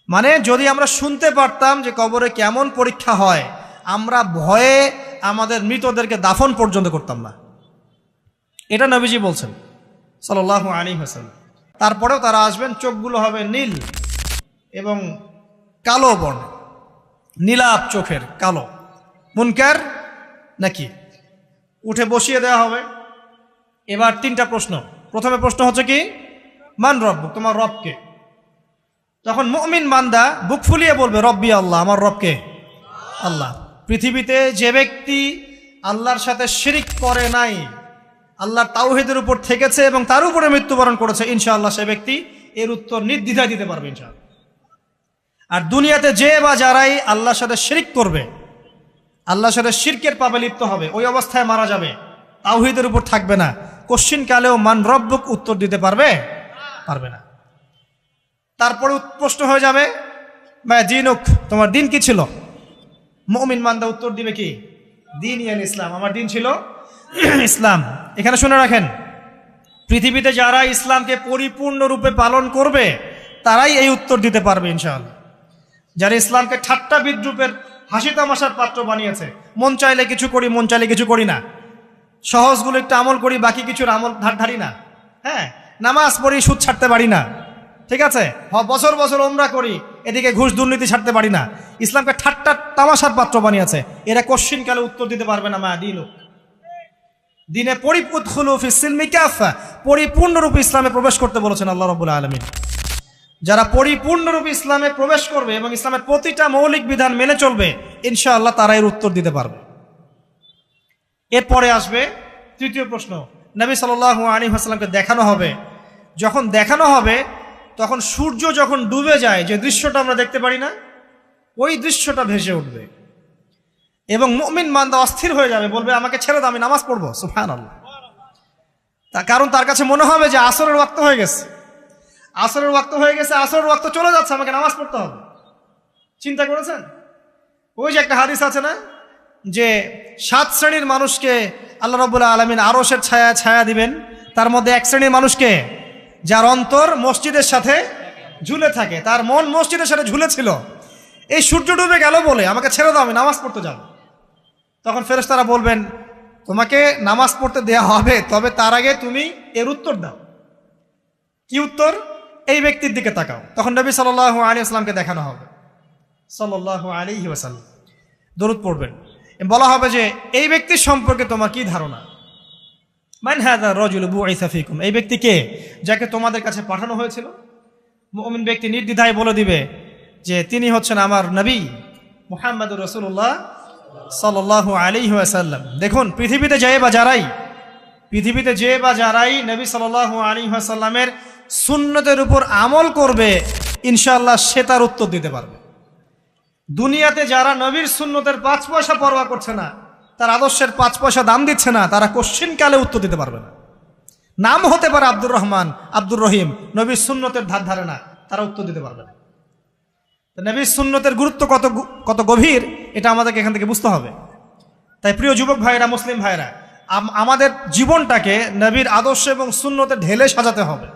মানে যদি আমরা শুনতে পারতাম যে কবরে কেমন পরীক্ষা হয়, আমরা ভয়ে আমাদের মৃতদেরকে দাফন পর্যন্ত করতাম না। এটা নবীজি বলছেন সাল্লাল্লাহু আলাইহি ওয়াসাল্লাম। তারপরেও তারা আসবেন, চোখগুলো হবে নীল এবং কালো বর্ণ, নীলাপ চোখের কালো। মুনকার নাকি উঠে বসিয়ে দেওয়া হবে। এবার তিনটা প্রশ্ন। প্রথমে প্রশ্ন হচ্ছে কি, মান রব্বুক, তোমার রবকে। তখন মুমিন বান্দা বুক ফুলিয়ে বলবে রব্বি আল্লাহ, আমার রবকে আল্লাহ। পৃথিবীতে যে ব্যক্তি আল্লাহর সাথে শিরিক করে নাই, আল্লাহর তাওহীদের উপর থেকেছে এবং তার উপরে মৃত্যুবরণ করেছে, ইনশাআল্লাহ সে ব্যক্তি এর উত্তর নির্দ্বিধায় দিতে পারবে ইনশাআল্লাহ। আর দুনিয়াতে যে বা যারাই আল্লাহর সাথে শিরিক করবে, আল্লাহর সাথে শিরকের পাপে লিপ্ত হবে, ওই অবস্থায় মারা যাবে, তাওহীদের উপর থাকবে না, কোশ্চিনকালেও মান রব্বুক উত্তর দিতে পারবে না। তারপরে প্রশ্ন হয়ে যাবে মা দিনুক, তোমার দিন কি ছিল? মুমিন বান্দা উত্তর দিবে কি, দিন ইয়াল ইসলাম, আমার দিন ছিল ইসলাম। এখানে শুনে রাখেন, পৃথিবীতে যারা ইসলামকে পরিপূর্ণরূপে পালন করবে তারাই এই উত্তর দিতে পারবে ইনশাআল্লাহ। যারা ইসলামকে ঠাট্টা বিদ্রুপের হাসি তামাশার পাত্র বানিয়েছে, মন চাইলে কিছু করি, মন চাইলে কিছু করি না, সহজগুলো একটু আমল করি, বাকি কিছুর আমল ধারি না, হ্যাঁ, নামাজ পড়ি, সুদ ছাড়তে পারি না, ঠিক আছে, বছর বছর ওমরা করি, এদিকে ঘুষ দুর্নীতি ছাড়তে পারি না, ইসলামকে ঠাট্টা তামাশার পাত্র বানিয়েছে, এরা কোশ্চিনকালে উত্তর দিতে পারবে না মা দিনুক। দিনে পরিপুৎখুলু ফিস সিলমি কাফা, পরিপূর্ণরূপে ইসলামে প্রবেশ করতে বলেছেন আল্লাহ রাব্বুল আলামিন। যারা পরিপূর্ণরূপে ইসলামে প্রবেশ করবে এবং ইসলামের প্রতিটা মৌলিক বিধান মেনে চলবে, ইনশাআল্লাহ তারা এর উত্তর দিতে পারবে। এরপরে আসবে তৃতীয় প্রশ্ন। নবী সাল্লাল্লাহু আলাইহি ওয়াসাল্লামকে দেখানো হবে। যখন দেখানো হবে তখন সূর্য যখন ডুবে যায়, যে দৃশ্যটা আমরা দেখতে পারি না, ওই দৃশ্যটা ভেসে উঠবে এবং মুমিন বান্দা অস্থির হয়ে যাবে, বলবে আমাকে ছেড়ে দাও, আমি নামাজ পড়বো। সুবহানাল্লাহ। কারণ তার কাছে মনে হবে যে আসরের ওয়াক্ত হয়ে গেছে, আসরের ওয়াক্ত হয়ে গেছে, আসরের ওয়াক্ত চলে যাচ্ছে, আমাকে নামাজ পড়তে হবে। চিন্তা করেছেন? ওই যে একটা হাদিস আছে না, যে 7 শ্রেণীর মানুষকে আল্লাহ রাব্বুল আলামিন আরশের ছায়া দিবেন, তার মধ্যে এক শ্রেণীর মানুষকে যার অন্তর মসজিদের সাথে ঝুলে থাকে, তার মন মসজিদের সাথে ঝুলেছিল, এই সূর্য ডুবে গেল বলে আমাকে ছেড়ে দাও, আমি নামাজ পড়তে যাব। তখন ফেরেশতারা বলবেন তোমাকে নামাজ পড়তে দেয়া হবে, তবে তার আগে তুমি এর উত্তর দাও। কি উত্তর? এই ব্যক্তির দিকে তাকাও। তখন নবী সাল্লাল্লাহু আলাইহি ওয়াসাল্লামকে দেখানো হবে, সাল্লাল্লাহু আলাইহি ওয়াসাল্লাম দরুদ পড়বেন, বলা হবে যে এই ব্যক্তির সম্পর্কে তোমার কি ধারণা? মান হাযা রাজুলু বুইসা ফীকুম, এই ব্যক্তি কে, যাকে তোমাদের কাছে পাঠানো হয়েছিল? মুমিন ব্যক্তি নির্দ্বিধায় বলে দিবে যে তিনি হচ্ছেন আমার নবী মুহাম্মদুর রাসূলুল্লাহ সাল্লাল্লাহু আলাইহি ওয়াসাল্লাম। দেখুন, পৃথিবীতে যে বা যারাই নবী সাল্লাল্লাহু আলাইহি ওয়াসাল্লামের সুন্নতের উপর আমল করবে, ইনশাআল্লাহ সে তার উত্তর দিতে পারবে। দুনিয়াতে যারা নবীর সুন্নতের 5 পয়সা পরোয়া করছে না, তার আদর্শের 5 পয়সা দাম দিচ্ছে না, তারা কোশ্চিনকালে উত্তর দিতে পারবে না। নাম হতে পারে আব্দুর রহমান, আব্দুর রহিম, নবীর সুন্নতের ধারে না, তারা উত্তর দিতে পারবে না। নবীর সুন্নতের গুরুত্ব কত গভীর, এটা আমাদেরকে এখান থেকে বুঝতে হবে। তাই প্রিয় যুবক ভাইরা, মুসলিম ভাইরা, আমাদের জীবনটাকে নবীর আদর্শ এবং সুন্নতে ঢেলে সাজাতে হবে।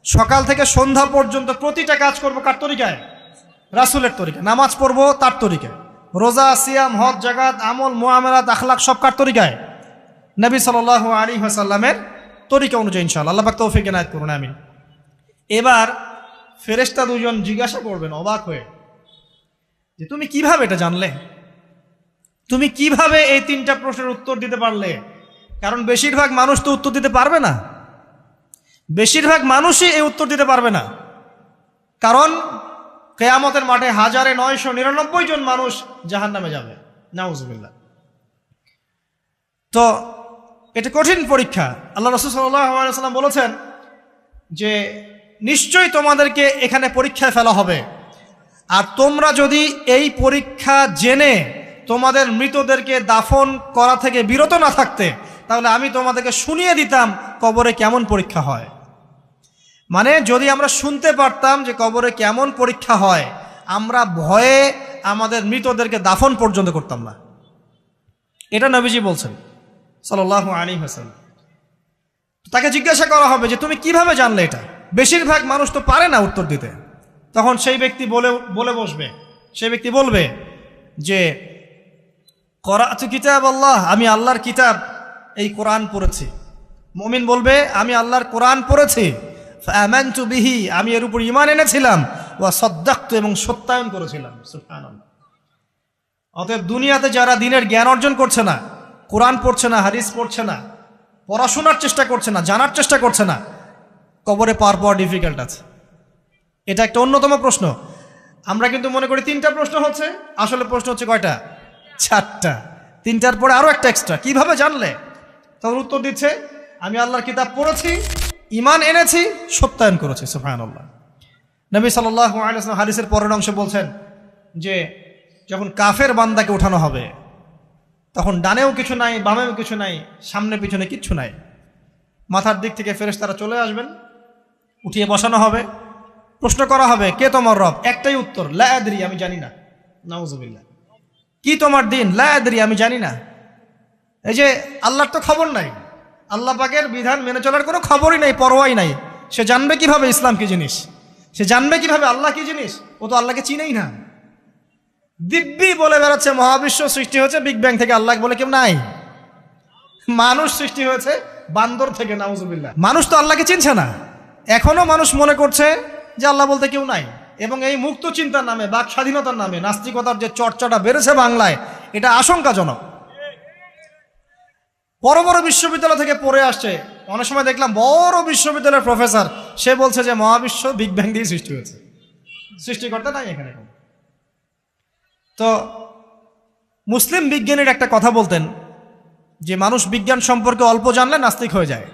সকাল থেকে সন্ধ্যা পর্যন্ত প্রতিটা কাজ করব কার তরিকায়? রাসূলের তরিকায়। নামাজ পড়বো তার তরিকায়, রোজা, সিয়াম, হজ, জাকাত, আমল, মুআমালাত, আখলাক সব কার তরিকায়? নবী সাল্লাল্লাহু আলাইহি ওয়াসাল্লামের তরিকা অনুযায়ী ইনশাআল্লাহ। আল্লাহ পাক তৌফিক এনায়েত করুন, আমিন। এবার ফেরেশতা দুজন জিজ্ঞাসা করবেন অবাক হয়ে যে তুমি কিভাবে এটা জানলে, তুমি কিভাবে এই 3টা প্রশ্নের উত্তর দিতে পারলে? কারণ বেশিরভাগ মানুষ তো উত্তর দিতে পারবে না, বেশিরভাগ মানুষই এই উত্তর দিতে পারবে না। কারণ কিয়ামতের মাঠে 1999 জন মানুষ জাহান্নামে যাবে, নাউজুবিল্লাহ। তো এটা কঠিন পরীক্ষা। আল্লাহ রাসূল সাল্লাল্লাহু আলাইহি ওয়াসাল্লাম বলেছেন যে নিশ্চয়ই তোমাদেরকে এখানে পরীক্ষায় ফেলা হবে, আর তোমরা যদি এই পরীক্ষা জেনে তোমাদের মৃতদেরকে দাফন করা থেকে বিরত না থাকতে, তাহলে আমি তোমাদেরকে শুনিয়ে দিতাম কবরে কেমন পরীক্ষা হয়। মানে যদি আমরা শুনতে পারতাম যে কবরে কেমন পরীক্ষা হয়, আমরা ভয়ে আমাদের মৃতদেরকে দাফন পর্যন্ত করতাম না। এটা নবীজি বলছেন সাল্লাল্লাহু আলাইহি ওয়াসাল্লাম। তাকে জিজ্ঞাসা করা হবে যে তুমি কিভাবে জানলে এটা? বেশিরভাগ মানুষ তো পারে না উত্তর দিতে। তখন সেই ব্যক্তি বলে বসবে, সেই ব্যক্তি বলবে যে করাতু কিতাব আল্লাহ, আমি আল্লাহর কিতাব এই কোরআন পড়েছি। মুমিন বলবে আমি আল্লাহর কোরআন পড়েছি, ফাআমানতু বিহি, আমি এর উপর ঈমান এনেছিলাম, ওয়া সাদ্দাকতু, এবং সত্যায়ন করেছিলাম। সুবহানাল্লাহ। অতএব দুনিয়াতে যারা দ্বীনের জ্ঞান অর্জন করছে না, কোরআন পড়ছে না, হাদিস পড়ছে না, পড়াশোনার চেষ্টা করছে না, জানার চেষ্টা করছে না, কবরে পাওয়া ডিফিকাল্ট আছে। এটা একটা অন্যতম প্রশ্ন। আমরা কিন্তু মনে করি 3টা প্রশ্ন হচ্ছে, আসলে প্রশ্ন হচ্ছে কয়টা? 4টা। 3টার পরে আরো একটা এক্সট্রা। কিভাবে জানলে? তখন উত্তর দিচ্ছে আমি আল্লাহর কিতাব পড়েছি, ঈমান এনেছি, সত্যায়ন করেছি। সুবহানাল্লাহ। নবী সাল্লাল্লাহু আলাইহি ওয়াসাল্লাম হাদিসের পরের অংশে বলছেন যে যখন কাফের বান্দাকে উঠানো হবে, তখন ডানেও কিছু নাই, বামেও কিছু নাই, সামনে পিছনে কিচ্ছু নাই। মাথার দিক থেকে ফেরেশতারা চলে আসবেন, উঠিয়ে বসানো হবে, প্রশ্ন করা হবে কে তোমার রব? একটাই উত্তর, লা আদরি, আমি জানি না। নাউযুবিল্লাহ। কি তোমার দিন? লা আদরি, আমি জানি না। এই যে আল্লাহর তো খবর নাই, আল্লাহ পাকের বিধান মেনে চলার কোনো খবরই নাই, পরোয়াই নাই। সে জানবে কিভাবে ইসলাম কি জিনিস? সে জানবে কিভাবে আল্লাহ কি জিনিস? ও তো আল্লাহকে চিনেই না। দিব্যি বলে বেড়াচ্ছে মহাবিশ্ব সৃষ্টি হয়েছে বিগ ব্যাং থেকে, আল্লাহ বলে কেউ নাই। মানুষ সৃষ্টি হয়েছে বান্দর থেকে, নাউযুবিল্লাহ। মানুষ তো আল্লাহকে চিনছে না। এখনো মানুষ মনে করছে যে আল্লাহ বলতে কেউ নাই। এবং এই মুক্ত চিন্তার নামে, বাক স্বাধীনতার নামে নাস্তিকতার যে চর্চাটা বেড়েছে বাংলায়, এটা আশঙ্কাজনক। বড় বড় বিশ্ববিদ্যালয় থেকে পড়ে আসছে, অনেক সময় দেখলাম বড় বিশ্ববিদ্যালয়ের প্রফেসর, সে বলছে যে মহাবিশ্ব বিগ ব্যাং দিয়ে সৃষ্টি হয়েছে, সৃষ্টিকর্তা নাই এখানে। তো মুসলিম বিজ্ঞানীর একটা কথা বলতেন যে মানুষ বিজ্ঞান সম্পর্কে অল্প জানলে নাস্তিক হয়ে যায়,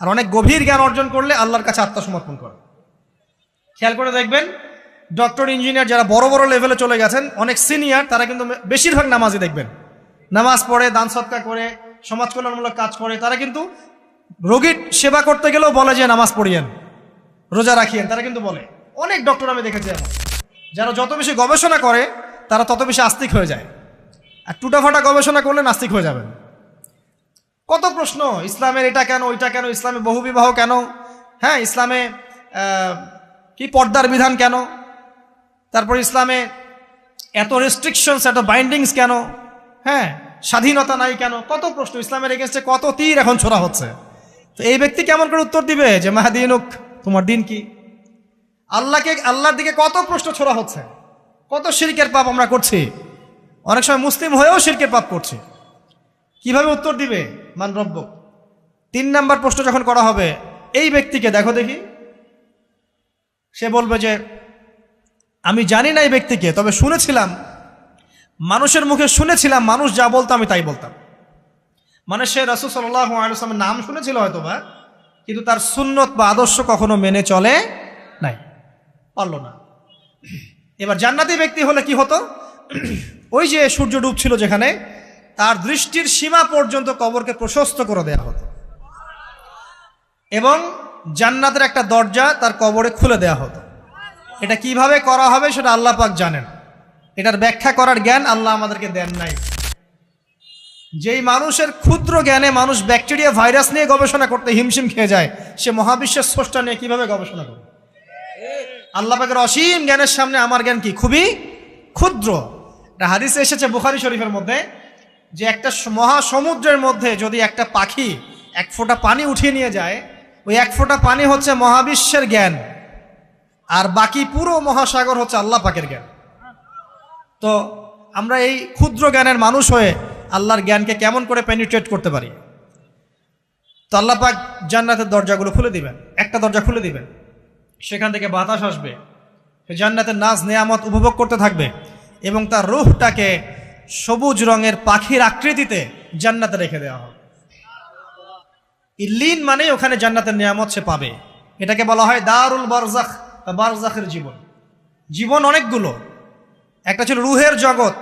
আর অনেক গভীর জ্ঞান অর্জন করলে আল্লাহর কাছে আত্মসমর্পণ করে। খেয়াল করে দেখবেন ডক্টর, ইঞ্জিনিয়ার যারা বড় বড় লেভেলে চলে গেছেন, অনেক সিনিয়র, তারা কিন্তু বেশিরভাগ নামাজি দেখবেন, নামাজ পড়ে, দান সদকা করে, সমাজ কল্যাণমূলক কাজ করে। তারা কিন্তু রোগীর সেবা করতে গেলেও বলে যে নামাজ পড়িয়েন, রোজা রাখিয়েন, তারা কিন্তু বলে। অনেক ডক্টর আমি দেখেছি এমন, যারা যত বেশি গবেষণা করে তারা তত বেশি আস্তিক হয়ে যায়, আর টুটাফাটা গবেষণা করলে নাস্তিক হয়ে যাবেন। কত প্রশ্ন, ইসলামের এটা কেন, ওইটা কেন, ইসলামে বহুবিবাহ কেন, হ্যাঁ, ইসলামে কি পর্দার বিধান কেন, তারপর ইসলামে এত রেস্ট্রিকশনস, এত বাইন্ডিংস কেন, হ্যাঁ, স্বাধীনতা নাই কেন, কত প্রশ্ন। ইসলামের এগেনস্টে কত তীর এখন ছোড়া হচ্ছে। তো এই ব্যক্তি কেমন করে উত্তর দিবে যে মাহদিনুক, তোমার দিন কি? আল্লাহর দিকে কত প্রশ্ন ছোড়া হচ্ছে, কত শিরকের পাপ আমরা করছি, অনেক সময় মুসলিম হয়েও শিরকের পাপ করছি। কিভাবে উত্তর দিবে? মান রব্বুক। 3 নাম্বার প্রশ্ন যখন করা হবে, এই ব্যক্তিকে দেখো দেখি, সে বলবে যে আমি জানি না এই ব্যক্তিকে, তবে শুনেছিলাম, মানুষের মুখে শুনেছিলাম, মানুষ যা বলতো আমি তাই বলতাম। মানে সে রাসূল সাল্লাল্লাহু আলাইহি ওয়াসাল্লামের নাম শুনেছিল হয়তোবা, কিন্তু তার সুন্নত বা আদর্শ কখনো মেনে চলে নাই, পারল না। এবার জান্নাতি ব্যক্তি হলে কি হতো? ওই যে সূর্য ডুবছিল যেখানে, তার দৃষ্টির সীমা পর্যন্ত কবরকে প্রশস্ত করে দেয়া হতো, এবং জান্নাতের একটা দরজা তার কবরে খুলে দেয়া হতো। এটা কিভাবে করা হবে সেটা আল্লাহ পাক জানেন, এটার ব্যাখ্যা করার জ্ঞান আল্লাহ আমাদেরকে দেন নাই। যেই মানুষের ক্ষুদ্র জ্ঞানে মানুষ ব্যাকটেরিয়া, ভাইরাস নিয়ে গবেষণা করতে হিমশিম খেয়ে যায়, সে মহাবিশ্বের স্রষ্টা নিয়ে কিভাবে গবেষণা করবে? আল্লাহ পাকের অসীম জ্ঞানের সামনে আমার জ্ঞান কি? খুবই ক্ষুদ্র। একটা হাদিসে এসেছে বুখারী শরীফের মধ্যে, যে একটা মহাসমুদ্রের মধ্যে যদি একটা পাখি 1 ফোঁটা পানি উঠিয়ে নিয়ে যায়, ওই 1 ফোঁটা পানি হচ্ছে মহাবিশ্বের জ্ঞান, আর বাকি পুরো মহাসাগর হচ্ছে আল্লাহ পাকের জ্ঞান। তো আমরা এই ক্ষুদ্র জ্ঞানের মানুষ হয়ে আল্লাহর জ্ঞানকে কেমন করে পেনিট্রেট করতে পারি? তো আল্লাহ পাক জান্নাতের দরজাগুলো খুলে দিবেন, একটা দরজা খুলে দিবেন, সেখান থেকে বাতাস আসবে, সে জান্নাতের নাজ নেয়ামত উপভোগ করতে থাকবে, এবং তার রূহটাকে সবুজ রঙের পাখির আকৃতিতে জান্নাতে রেখে দেওয়া হবে। ইল্লিন মানে ওখানে জান্নাতের নিয়ামত সে পাবে। এটাকে বলা হয় দারুল বারজাখ বা বারজাখের জীবন। জীবন অনেকগুলো, একটা ছিল রুহের জগৎ।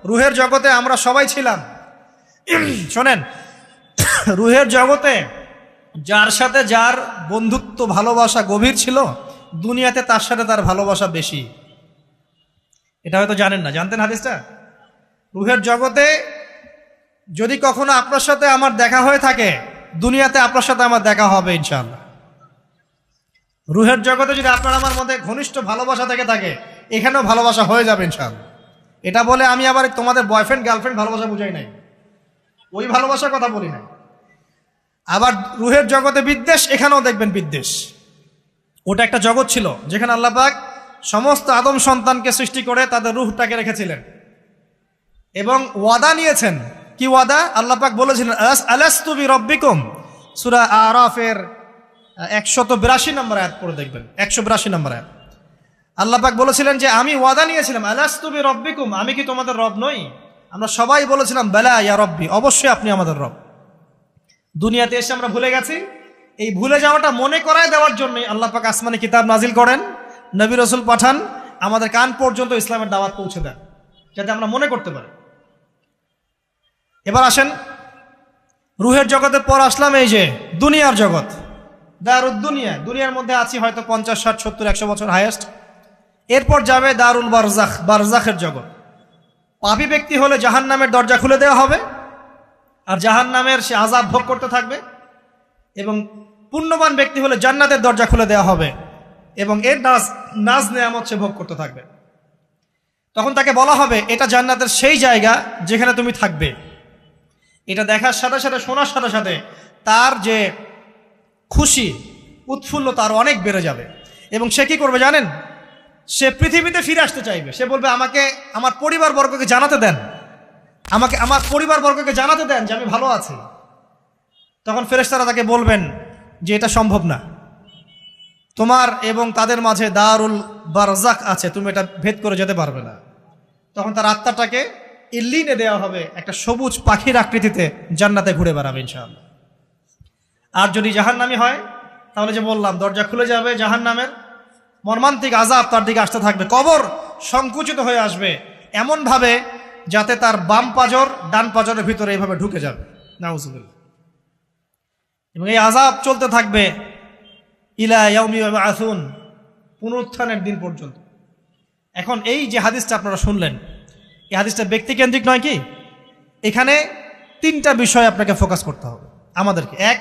রুহের জগতে আমরা সবাই ছিলাম। শোনেন, রুহের জগতে যার সাথে যার বন্ধুত্ব, ভালোবাসা গভীর ছিল, দুনিয়াতে তার সাথে তার ভালোবাসা বেশি। এটা হয়তো জানেন না, জানতেন হাদিসটা? রুহের জগতে যদি কখনো আপনার সাথে আমার দেখা হয়ে থাকে, দুনিয়াতে আপনার সাথে আমার দেখা হবে ইনশাআল্লাহ। রুহের জগতে যদি আপনার আমার মধ্যে ঘনিষ্ঠ ভালোবাসা থেকে থাকে, এখানেও ভালোবাসা হয়ে যাবে ইনশাআল্লাহ। এটা বলে আমি আবার তোমাদের বয়ফ্রেন্ড গার্লফ্রেন্ড ভালোবাসা বুঝাই নাই, ওই ভালোবাসার কথা বলি নাই। আবার রুহের জগতে বিদ্বেষ, এখানেও দেখবেন বিদ্বেষ। ওটা একটা জগৎ ছিল যেখানে আল্লাহ পাক সমস্ত আদম সন্তানকে সৃষ্টি করে তাদের রুহটাকে রেখেছিলেন এবং ওয়াদা নিয়েছেন। কি ওয়াদা? আল্লাহ পাক বলেছিলেন আলাস্তু বিরব্বিকুম, সূরা আরাফের 182 নম্বর আয়াত পড়ে দেখবেন, 182 নম্বর আয়াত। আল্লাহ পাক বলেছিলেন যে আমি ওয়াদা নিয়েছিলাম, আলাস্তু বিরব্বিকুম, আমি কি তোমাদের রব নই? আমরা সবাই বলেছিলাম বালা ইয়া রব্বি, অবশ্যই আপনি আমাদের রব। দুনিয়াতে এসে আমরা ভুলে গেছি। এই ভুলে যাওয়াটা মনে করায় দেওয়ার জন্যই আল্লাহ পাক আসমানে কিতাব নাজিল করেন, নবী রাসূল পাঠান, আমাদের কান পর্যন্ত ইসলামের দাওয়াত পৌঁছে দেন, যাতে আমরা মনে করতে পারি। এবার আসেন রুহের জগতের পর আসলাম এই যে দুনিয়ার জগৎ, দারুদ দুনিয়া। দুনিয়ার মধ্যে আছি হয়তো 50, 60, 70, 100 বছর হাইয়েস্ট। এরপর যাবে দারুল বারজাখ, বারজাখের জগৎ। পাপী ব্যক্তি হলে জাহান্নামের দরজা খুলে দেওয়া হবে, আর জাহান্নামের সে আযাব ভোগ করতে থাকবে। এবং পুণ্যবান ব্যক্তি হলে জান্নাতের দরজা খুলে দেওয়া হবে এবং এর নাজ নেয়ামত সে ভোগ করতে থাকবে। তখন তাকে বলা হবে এটা জান্নাতের সেই জায়গা যেখানে তুমি থাকবে। এটা দেখার সাথে সাথে, শোনার সাথে সাথে তার যে খুশি উৎফুল্লতা আরো অনেক বেড়ে যাবে। এবং সে কি করবে জানেন? সে পৃথিবীতে ফিরে আসতে চাইবে। সে বলবে আমাকে আমার পরিবারবর্গকে জানাতে দেন, আমাকে আমার পরিবারবর্গকে জানাতে দেন যে আমি ভালো আছি। তখন ফেরেশতারা তাকে বলবেন যে এটা সম্ভব না, তোমার এবং তাদের মাঝে দারুল বারজাখ আছে, তুমি এটা ভেদ করে যেতে পারবে না। তখন তার আত্মাটাকে ইল্লিনে দেওয়া হবে, একটা সবুজ পাখির আকৃতিতে জান্নাতে ঘুরে বেড়াবে ইনশাআল্লাহ। আর যদি জাহান্নামী হয় তাহলে যে বললাম দরজা খুলে যাবে, জাহান্নামের মর্মান্তিক আযাব তার দিকে আসতে থাকবে। কবর সংকুচিত হয়ে আসবে এমনভাবে যাতে তার বাম পাজর ডান পাজরের ভিতরে এইভাবে ঢুকে যাবে, নাউযুবিল্লাহ। এবং এই আযাব চলতে থাকবে ইলা ইয়াউমি ইউবআসুন, পুনরুত্থানের দিন পর্যন্ত। এখন এই যে হাদিসটা আপনারা শুনলেন, এই হাদিসটা ব্যক্তিকেন্দ্রিক নয় কি? এখানে 3টা বিষয় আপনাকে ফোকাস করতে হবে আমাদেরকে। 1,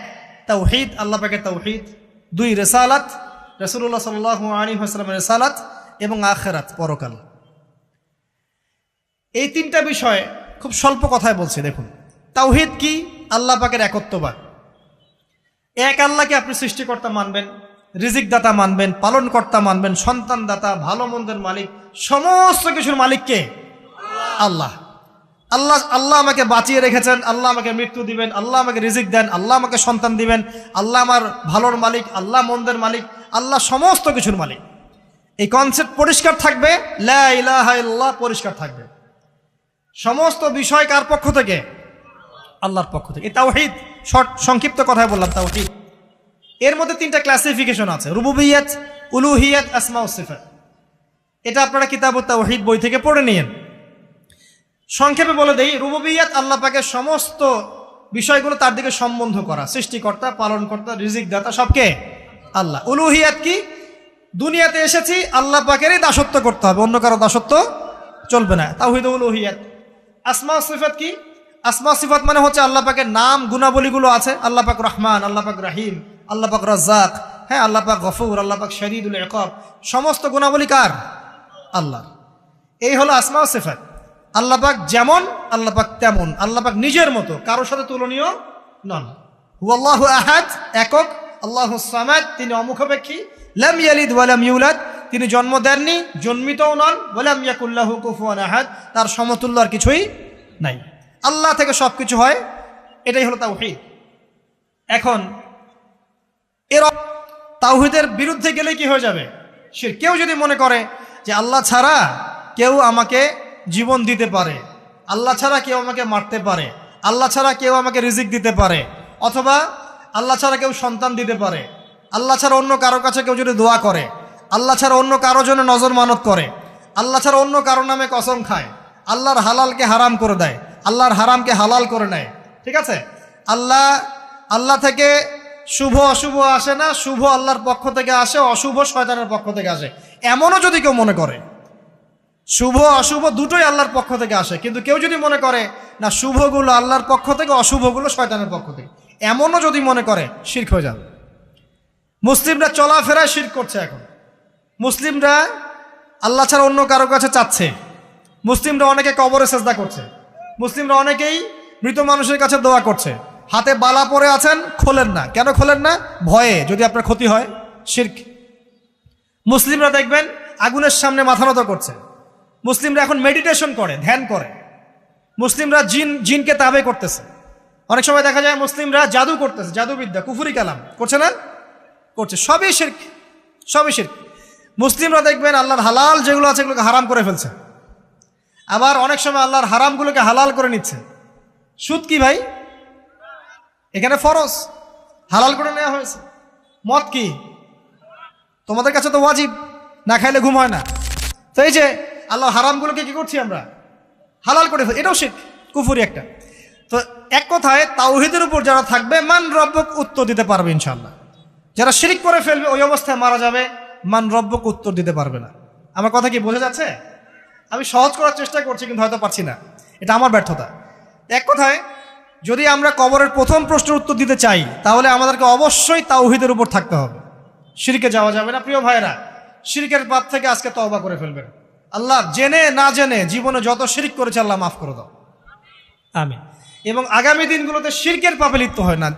তাওহীদ, আল্লাহ পাকের তাওহীদ। 2, রিসালাত, রাসূলুল্লাহ সাল্লাল্লাহু আলাইহি ওয়াসাল্লামের রিসালাত। এবং আখিরাত, পরকাল। এই 3টা বিষয় খুব স্বল্প কথায় বলছি। দেখুন, তাওহীদ কি? আল্লাহ পাকের একত্ববাদ। এক আল্লাহকে আপনি সৃষ্টিকর্তা মানবেন, রিজিক দাতা মানবেন, পালনকর্তা মানবেন, সন্তান দাতা, ভালো মন্দের মালিক, সমস্ত কিছুর মালিককে আল্লাহ। আল্লাহ আল্লাহ আমাকে বাঁচিয়ে রেখেছেন, আল্লাহ আমাকে মৃত্যু দিবেন, আল্লাহ আমাকে রিজিক দেন, আল্লাহ আমাকে সন্তান দিবেন, আল্লাহ আমার ভালোর মালিক, আল্লাহ মন্দের মালিক, আল্লাহ সমস্ত কিছুর মালিক। এই কনসেপ্ট পরিষ্কার থাকবে, লা ইলাহা ইল্লাল্লাহ পরিষ্কার থাকবে। সমস্ত বিষয় কার পক্ষ থেকে? আল্লাহর পক্ষ থেকে। এই তাওহীদ, সংক্ষিপ্ত কথায় বললাম তাওহীদ। এর মধ্যে 3টা ক্লাসিফিকেশন আছে, রুবুবিয়্যাত, উলুহিয়্যাত, আসমা ও সিফাত। এটা আপনারা কিতাবুত তাওহীদ বই থেকে পড়ে নিয়েন। সংক্ষেপে বলে দেই, রুবুবিয়্যাত আল্লাহ পাকের সমস্ত বিষয়গুলো তার দিকে সম্বন্ধ করা, সৃষ্টিকর্তা, পালনকর্তা, রিজিক দাতা সবকে আল্লাহ। উলুহিয়্যাত কি? দুনিয়াতে এসেছি আল্লাহ পাকেরই দাসত্ব করতে হবে, অন্য কারো দাসত্ব চলবে না, তাওহীদ উলুহিয়্যাত। আসমা ও সিফাত কি? আসমা সিফাত মানে হচ্ছে আল্লাহ পাকের নাম গুণাবলীগুলো আছে। আল্লাহ পাক রহমান, আল্লাহ পাক রহিম, আল্লাহ পাক রাজ্জাক, হ্যাঁ, আল্লাহ পাক গফুর, আল্লাহ পাক শদীদুল ইকাব। সমস্ত গুণাবলী কার? আল্লাহ। এই হলো আসমা ও সিফাত। আল্লাহ পাক যেমন, আল্লাহ পাক তেমন, আল্লাহ পাক নিজের মতো, কারোর সাথে তুলনীয় নন। হুয়াল্লাহু আহাদ, একক। আল্লাহুস সামাদ, তিনি অমুখাপেক্ষী। লাম ইয়ালিদ ওয়া লাম ইউলাদ, তিনি জন্ম দেননি, জন্মিতও নন। ওয়া লাম ইয়াকুল লাহু কুফুয়ান আহাদ, তার সমতুল্য আর কিছুই নাই। আল্লাহ থেকে সবকিছু হয়, এটাই হলো তাওহীদ। এখন এর তাওহীদের বিরুদ্ধে গেলে কি হয়ে যাবে? শিরক। কেউ যদি মনে করে যে আল্লাহ ছাড়া কেউ আমাকে জীবন দিতে পারে, আল্লাহ ছাড়া কেউ আমাকে মারতে পারে, আল্লাহ ছাড়া কেউ আমাকে রিজিক দিতে পারে, অথবা আল্লাহ ছাড়া কেউ সন্তান দিতে পারে, আল্লাহ ছাড়া অন্য কারো কাছে কেউ যদি দোয়া করে, আল্লাহ ছাড়া অন্য কারো জন্য নজর মানত করে, আল্লাহ ছাড়া অন্য কারো নামে কসম খায়, আল্লাহর হালালকে হারাম করে দেয়, আল্লাহর হারামকে হালাল করে নেয়, ঠিক আছে? আল্লাহ থেকে শুভ অশুভ আসে না, শুভ আল্লাহর পক্ষ থেকে আসে, অশুভ শয়তানের পক্ষ থেকে আসে, এমনও যদি কেউ মনে করে, শুভ অশুভ দুটোই আল্লাহর পক্ষ থেকে আসে, কিন্তু কেউ যদি মনে করে না শুভগুলো আল্লাহর পক্ষ থেকে, অশুভগুলো শয়তানের পক্ষ থেকে, এমনও যদি মনে করে, শিরক হয়ে যাবে। মুসলিমরা চলাফেরায় শিরক করছে। এখন মুসলিমরা আল্লাহ ছাড়া অন্য কারো কাছে চাচ্ছে, মুসলিমরা অনেকে কবরে সেজদা করছে, মুসলিমরা অনেকেই মৃত মানুষের কাছে দোয়া করছে, হাতে বালা পরে আছেন, খোলেন না। কেন খোলেন না? ভয়ে যদি আপনার ক্ষতি হয়, শিরক। মুসলিমরা দেখবেন আগুনের সামনে মাথা নত করছে, মুসলিমরা এখন মেডিটেশন করে, ধ্যান করে, মুসলিমরা জিনকে তাবে করতেছে। অনেক সময় দেখা যায় মুসলিমরা জাদু করতেছে, জাদুবিদ্যা, কুফরি কালাম করছে না, করছে, সবই শিরক, সবই শিরক। মুসলিমরা দেখবেন আল্লাহর হালাল যেগুলো আছে এগুলোকে হারাম করে ফেলছে, আবার অনেক সময় আল্লাহর হারামগুলোকে হালাল করে নিচ্ছে। সুদ কি ভাই? এখানে ফরজ, হালাল করে নেওয়া হয়েছে। মদ কি? তোমাদের কাছে তো ওয়াজিব, না খাইলে ঘুম হয় না। তো এই যে আল্লাহ হারামগুলোকে কি করছি আমরা? হালাল করে ফেলছি, এটাও শিরক, কুফরি একটা। তো এক কথায় তাওহীদের উপর যারা থাকবে মান রব্বক উত্তর দিতে পারবে ইনশাআল্লাহ। যারা শিরক করে ফেলবে ওই অবস্থায় মারা যাবে, মান রব্বক উত্তর দিতে পারবে না। আমার কথা কি বোঝা যাচ্ছে? আমি সহজ করার চেষ্টা করছি কিন্তু হয়তো পারছি না, এটা আমার ব্যর্থতা। এক কথায় যদি আমরা কবরের প্রথম প্রশ্নের উত্তর দিতে চাই তাহলে আমাদেরকে অবশ্যই তাওহীদের উপর থাকতে হবে, শিরকে যাওয়া যাবে না। প্রিয় ভাইরা, শিরকের পাপ থেকে আজকে তওবা করে ফেলবেন। আল্লাহ জেনে না জেনে জীবনে যত শিরক করেছে আল্লাহ মাফ করে দাও, আমিন। এবং আগামী দিনগুলোতে শিরকের পাপে লিপ্ত হয় না।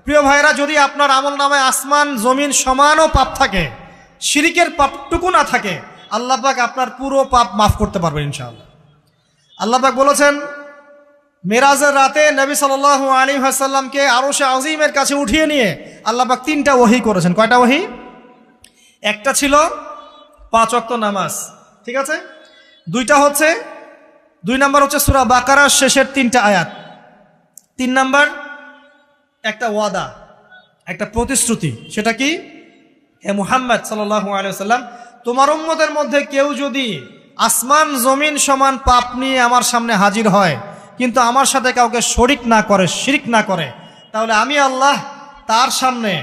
প্রিয় ভাইরা, যদি আপনার আমল নামায় আসমান জমিন সমানও পাপ থাকে, শিরকের পাপটুকু না থাকে, আল্লাহ পাক আপনার পুরো পাপ মাফ করতে পারবেন ইনশাআল্লাহ। আল্লাহ পাক বলেছেন মেরাজের রাতে নবী সাল্লাল্লাহু আলাইহি ওয়াসাল্লামকে আরশে আজিমের কাছে উঠিয়ে নিয়ে আল্লাহ পাক 3টা ওহী করেছেন। কয়টা ওহী? একটা ছিল 5 ওয়াক্ত নামাজ, ঠিক আছে। 2 নাম্বার হচ্ছে সূরা বাকারার শেষের 3টা আয়াত। 3 নাম্বার একটা ওয়াদা, একটা প্রতিশ্রুতি। সেটা কি? হে মুহাম্মদ সাল্লাল্লাহু আলাইহি ওয়াসাল্লাম, তোমার উম্মতের মধ্যে কেউ যদি আসমান জমিন সমান পাপ নিয়ে আমার সামনে হাজির হয় কিন্তু আমার সাথে কাউকে শরিক না করে, শিরক না করে, তাহলে আমি আল্লাহ তার সামনে